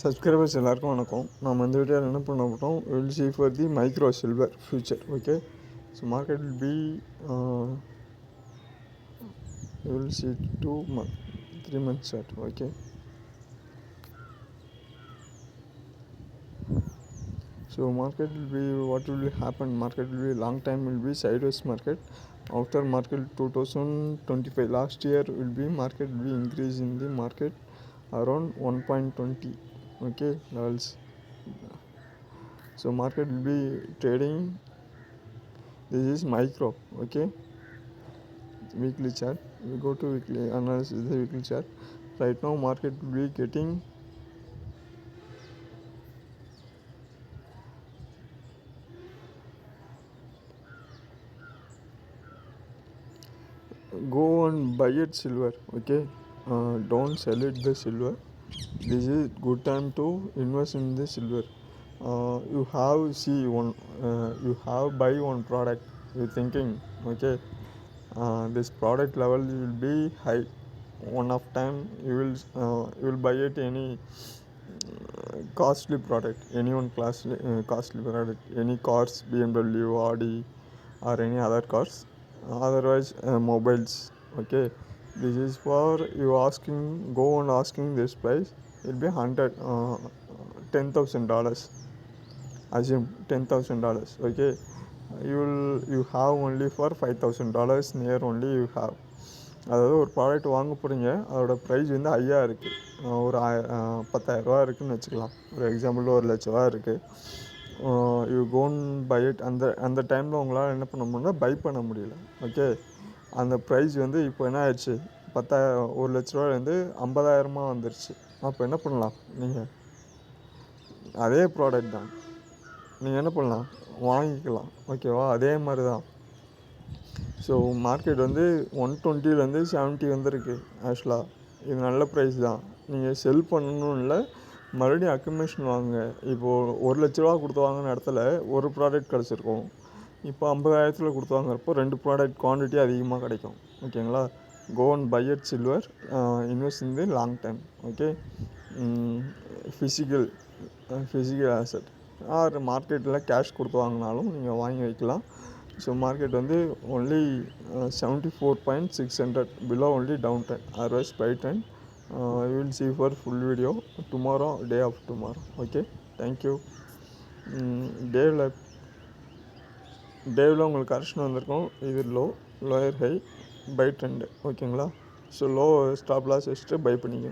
Subscribers எல்லாருக்கும் வணக்கம். நாம் இந்த வீடியோவில் என்ன பண்ண போகிறோம், we'll see for the micro silver future. Okay, so market will be we will see 3 months chart. Okay, so market will be, what will happen, market will be long time will be sideways market. After market 2025 last year will be market will be increase in the market around 1.20. Okay, levels. So market will be trading, this is micro. Okay, weekly chart, we go to weekly analysis, the weekly chart. Right now market will be getting go and buy it silver. Okay, don't sell it the silver. This is good time to invest in the silver. You have see one, you have buy one product, you thinking, okay, this product level will be high. One of time you will buy it any costly product, any one costly product, any cars, BMW, Audi, or any other cars, otherwise mobiles. Okay, this is for you asking, go and asking this price, it will be $10,000. Assume $10,000. Okay, you have only for $5,000 near only you have. அதாவது ஒரு product வாங்க போகிறீங்க, அதோட price வந்து ஹையாக இருக்குது, ஒரு 10,000 இருக்குதுன்னு வச்சுக்கலாம். ஒரு எக்ஸாம்பிள் 1,00,000 இருக்குது. You can buy it. அந்த டைமில் உங்களால் என்ன பண்ண முடியல, பை பண்ண முடியல. ஓகே, அந்த ப்ரைஸ் வந்து இப்போ என்ன ஆயிடுச்சு, 1,00,000 50,000 வந்துருச்சு. அப்போ என்ன பண்ணலாம், நீங்கள் அதே ப்ராடக்ட் தான் நீங்கள் என்ன பண்ணலாம், வாங்கிக்கலாம். ஓகேவா, அதே மாதிரி தான். ஸோ மார்க்கெட் வந்து 120 70 வந்திருக்கு. ஆக்சுவலாக இது நல்ல ப்ரைஸ் தான். நீங்கள் செல் பண்ணணும் இல்லை, மறுபடியும் அக்குமுலேஷன் வாங்க. இப்போது 1,00,000 கொடுத்து வாங்கின இடத்துல ஒரு ப்ராடக்ட் கிடச்சிருக்கும். இப்போ 50,000 கொடுத்து வாங்குறப்போ 2 ப்ராடக்ட் குவான்டிட்டி அதிகமாக கிடைக்கும். ஓகேங்களா, go and buy it silver, invest in the long time. Okay, physical asset or மார்க்கெட்டில் கேஷ் கொடுத்து வாங்கினாலும் நீங்கள் வாங்கி வைக்கலாம். ஸோ மார்க்கெட் வந்து only 74.600 below only down trend, otherwise buy trend. You will see for full video tomorrow, day of tomorrow. Okay, thank you. டேவில் உங்களுக்கு correction வந்திருக்கும். இது லோயர் ஹை பை ட்ரெண்டு. ஓகேங்களா, ஸோ லோ ஸ்டாப் லாஸ் வச்சுட்டு by பண்ணிங்க.